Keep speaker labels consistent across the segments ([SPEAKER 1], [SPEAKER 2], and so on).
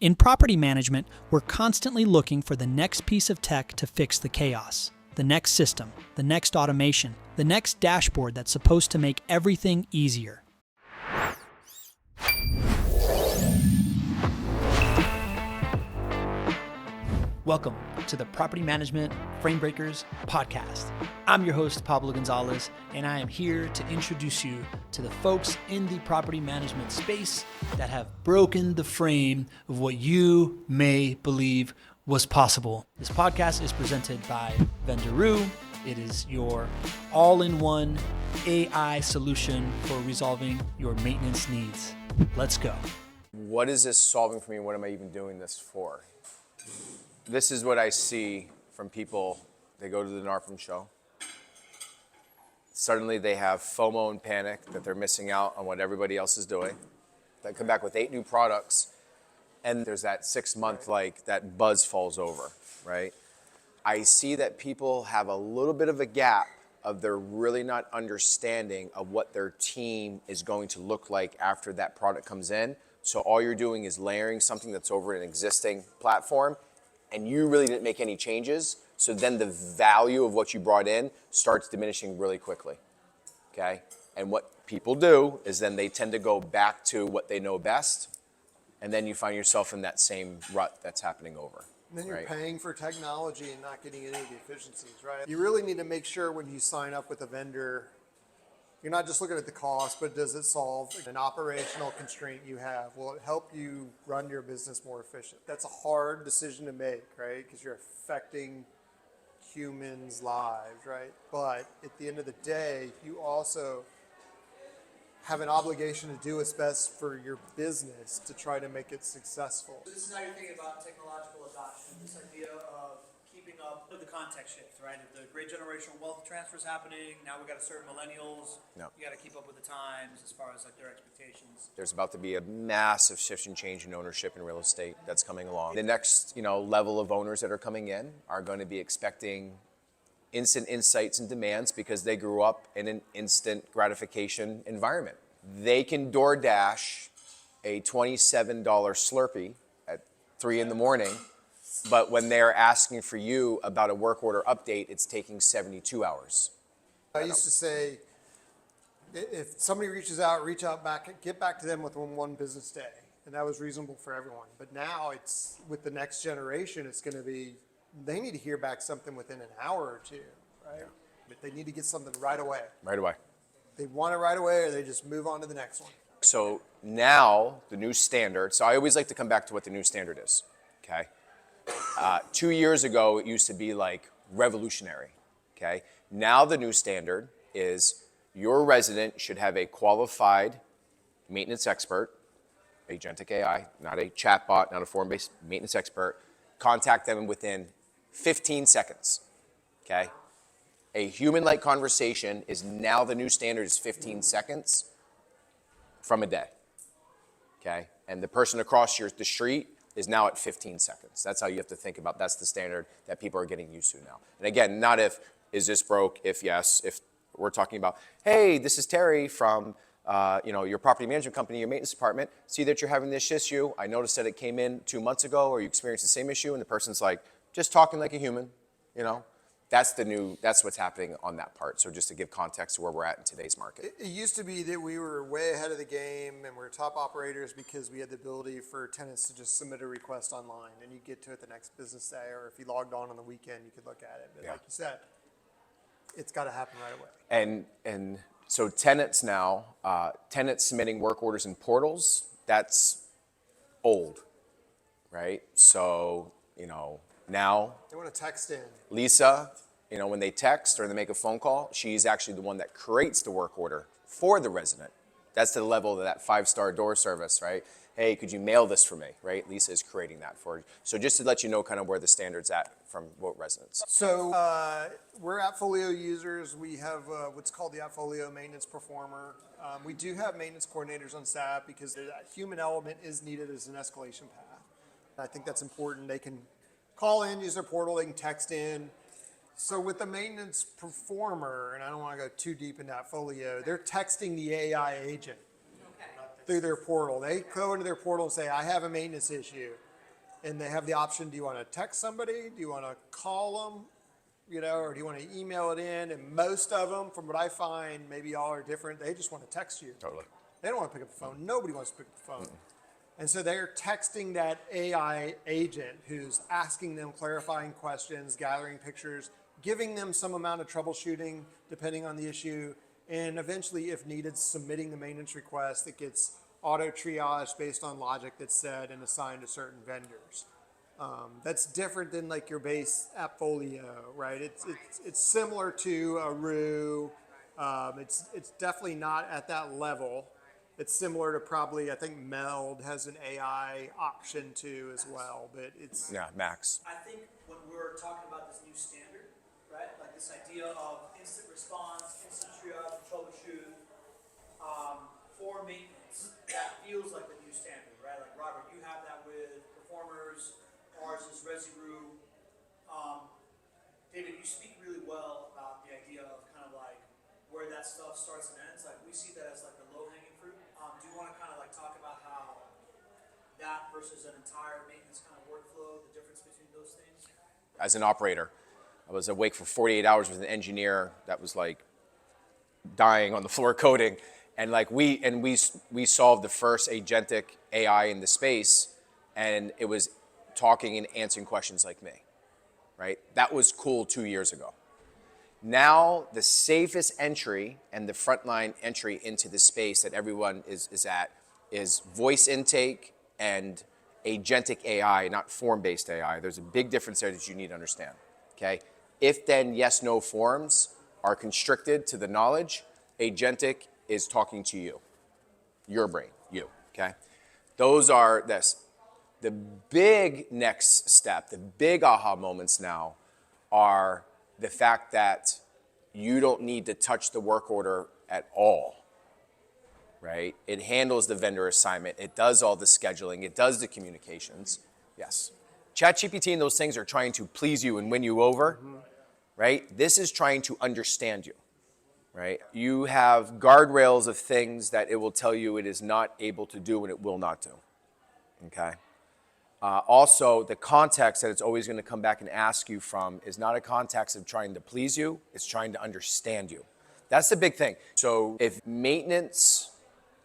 [SPEAKER 1] In property management, we're constantly looking for the next piece of tech to fix the chaos. The next system, the next automation, the next dashboard that's supposed to make everything easier. Welcome to the Property Management Framebreakers podcast. I'm your host, Pablo Gonzalez, and I am here to introduce you to the folks in the property management space that have broken the frame of what you may believe was possible. This podcast is presented by Vendoroo. It is your all-in-one AI solution for resolving your maintenance needs. Let's go.
[SPEAKER 2] What is this solving for me? What am I even doing this for? This is what I see from people. They go to the NARPM show. Suddenly they have FOMO and panic that they're missing out on what everybody else is doing. They come back with 8 new products, and there's that 6-month, that buzz falls over, right? I see that people have a little bit of a gap of they're really not understanding of what their team is going to look like after that product comes in. So all you're doing is layering something that's over an existing platform, and you really didn't make any changes, so then the value of what you brought in starts diminishing really quickly, okay? And what people do is then they tend to go back to what they know best, and then you find yourself in that same rut that's happening over.
[SPEAKER 3] And then you're paying for technology and not getting any of the efficiencies, right? You really need to make sure when you sign up with a vendor, you're not just looking at the cost, but does it solve an operational constraint you have? Will it help you run your business more efficient? That's a hard decision to make, right? Because you're affecting humans' lives, right? But at the end of the day, you also have an obligation to do what's best for your business to try to make it successful.
[SPEAKER 1] This is how you're thinking about technological adoption, this idea of keeping up with the context shift, right? If the great generational wealth transfer is happening, now we got to serve millennials.
[SPEAKER 2] No.
[SPEAKER 1] You got to keep up with the times as far as their expectations.
[SPEAKER 2] There's about to be a massive shift and change in ownership in real estate that's coming along. The next, level of owners that are coming in are going to be expecting instant insights and demands because they grew up in an instant gratification environment. They can DoorDash a $27 Slurpee at 3 in the morning, but when they're asking for you about a work order update, it's taking 72 hours.
[SPEAKER 3] I used to say, if somebody reaches out, reach out back, get back to them within one business day. And that was reasonable for everyone. But now it's, with the next generation, it's going to be, they need to hear back something within an hour or two, right? Yeah. But they need to get something right away.
[SPEAKER 2] Right away.
[SPEAKER 3] They want it right away, or they just move on to the next one.
[SPEAKER 2] So now the new standard, so I always like to come back to what the new standard is, okay? 2 years ago, it used to be revolutionary, okay? Now the new standard is your resident should have a qualified maintenance expert, agentic AI, not a chatbot, not a form-based maintenance expert, contact them within 15 seconds, okay? A human-like conversation is now the new standard is 15 seconds from a day, okay? And the person across the street is now at 15 seconds. That's how you have to think about, that's the standard that people are getting used to now. And again, not if, is this broke, if yes, if we're talking about, hey, this is Terry from your property management company, your maintenance department, see that you're having this issue. I noticed that it came in 2 months ago, or you experienced the same issue, and the person's just talking like a human, That's what's happening on that part. So just to give context to where we're at in today's market.
[SPEAKER 3] It used to be that we were way ahead of the game and we're top operators because we had the ability for tenants to just submit a request online and you get to it the next business day, or if you logged on the weekend, you could look at it. But like you said, it's got to happen right away.
[SPEAKER 2] And so tenants now, tenants submitting work orders in portals, that's old, right? So, now
[SPEAKER 3] they want to text in.
[SPEAKER 2] Lisa, when they text or they make a phone call, she's actually the one that creates the work order for the resident. That's the level of that 5-star door service, right? Hey, could you mail this for me, right? Lisa is creating that for you. So just to let you know kind of where the standard's at from what residents.
[SPEAKER 3] So we're AppFolio users. We have what's called the AppFolio Maintenance Performer. We do have maintenance coordinators on staff because that human element is needed as an escalation path. I think that's important. They can call in, use their portal, they can text in. So with the maintenance performer, and I don't want to go too deep into AppFolio, they're texting the AI agent through their portal. They go into their portal and say, I have a maintenance issue. and they have the option, do you want to text somebody? Do you want to call them? Or do you want to email it in? And most of them, from what I find, maybe all are different, they just want to text you.
[SPEAKER 2] Totally.
[SPEAKER 3] They don't want to pick up the phone. Nobody wants to pick up the phone. And so they're texting that AI agent who's asking them clarifying questions, gathering pictures, giving them some amount of troubleshooting depending on the issue, and eventually, if needed, submitting the maintenance request that gets auto-triaged based on logic that's said and assigned to certain vendors. That's different than like your base Appfolio, right? It's similar to a ROO. It's definitely not at that level. It's similar to probably, I think Meld has an AI option too as well, but it's...
[SPEAKER 2] Yeah, Max.
[SPEAKER 1] I think when we're talking about this new standard, right, like this idea of instant response, instant triage, troubleshoot, for maintenance, that feels like the new standard, right? Like Robert, you have that with performers, ours is Vendoroo. David, you speak really well about the idea of kind of like where that stuff starts and ends. Like we see that as like the low-hanging fruit. Do you want to kind of like talk about how that versus an entire maintenance kind of workflow, the difference between those things?
[SPEAKER 2] As an operator, I was awake for 48 hours with an engineer that was like dying on the floor coding. And like we solved the first agentic AI in the space, and it was talking and answering questions like me, right? That was cool 2 years ago. Now, the safest entry and the frontline entry into the space that everyone is at is voice intake and agentic AI, not form-based AI. There's a big difference there that you need to understand, okay? If then, yes, no forms are constricted to the knowledge, agentic is talking to you, your brain, you, okay? Those are this. The big next step, the big aha moments now are the fact that you don't need to touch the work order at all, right? It handles the vendor assignment. It does all the scheduling. It does the communications. Yes. ChatGPT and those things are trying to please you and win you over, right? This is trying to understand you, right? You have guardrails of things that it will tell you it is not able to do and it will not do, okay? Also, the context that it's always going to come back and ask you from is not a context of trying to please you, it's trying to understand you. That's the big thing. So if maintenance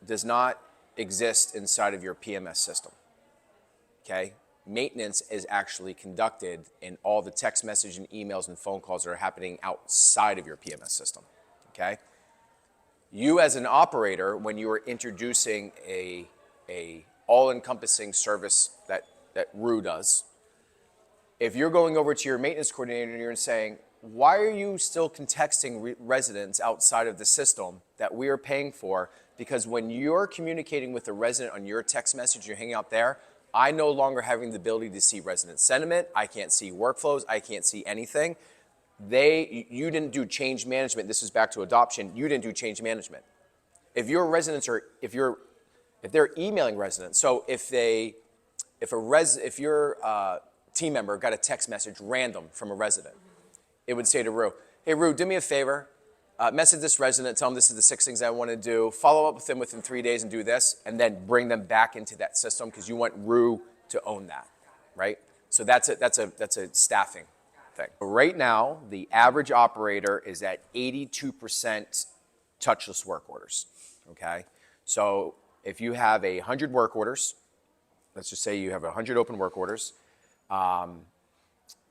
[SPEAKER 2] does not exist inside of your PMS system, okay, maintenance is actually conducted in all the text message and emails and phone calls that are happening outside of your PMS system, okay? You as an operator, when you are introducing a all-encompassing service that ROO does, if you're going over to your maintenance coordinator and you're saying, why are you still contexting residents outside of the system that we are paying for? Because when you're communicating with a resident on your text message, you're hanging out there, I no longer having the ability to see resident sentiment, I can't see workflows, I can't see anything. You didn't do change management. This is back to adoption. You didn't do change management. If your residents are, if they're emailing residents, so if your team member got a text message random from a resident, it would say to ROO, hey ROO, do me a favor, message this resident, tell them this is the 6 things I want to do, follow up with them within 3 days and do this, and then bring them back into that system because you want ROO to own that, right? So that's a staffing thing. Right now, the average operator is at 82% touchless work orders, okay? So if you have 100 work orders, let's just say you have 100 open work orders,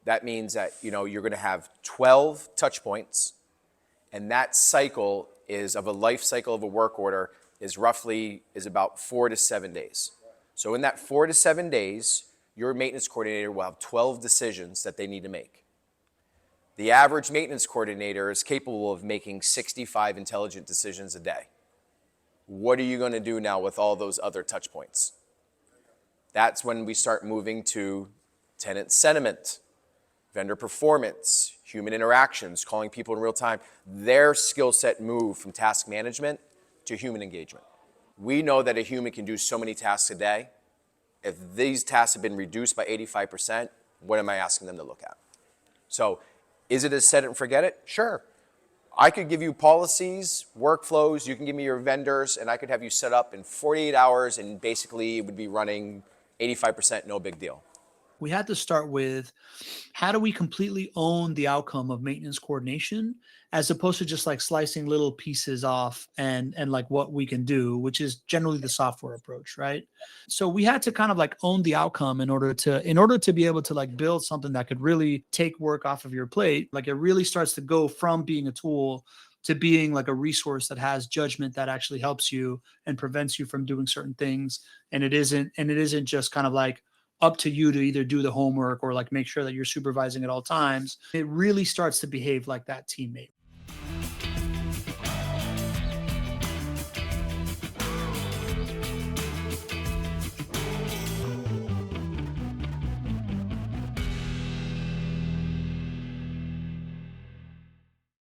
[SPEAKER 2] that means that you're going to have 12 touch points, and that cycle of a life cycle of a work order is about 4 to 7 days. So in that 4 to 7 days, your maintenance coordinator will have 12 decisions that they need to make. The average maintenance coordinator is capable of making 65 intelligent decisions a day. What are you going to do now with all those other touch points? That's when we start moving to tenant sentiment, vendor performance, human interactions, calling people in real time. Their skill set moved from task management to human engagement. We know that a human can do so many tasks a day. If these tasks have been reduced by 85%, what am I asking them to look at? So is it a set it and forget it? Sure. I could give you policies, workflows, you can give me your vendors, and I could have you set up in 48 hours, and basically it would be running 85%, no big deal.
[SPEAKER 1] we had to start with, how do we completely own the outcome of maintenance coordination, as opposed to just like slicing little pieces off and like what we can do, which is generally the software approach, right? So we had to kind of like own the outcome in order to be able to like build something that could really take work off of your plate. Like it really starts to go from being a tool to being like a resource that has judgment, that actually helps you and prevents you from doing certain things. And it isn't just kind of like up to you to either do the homework or like make sure that you're supervising at all times. It really starts to behave like that teammate.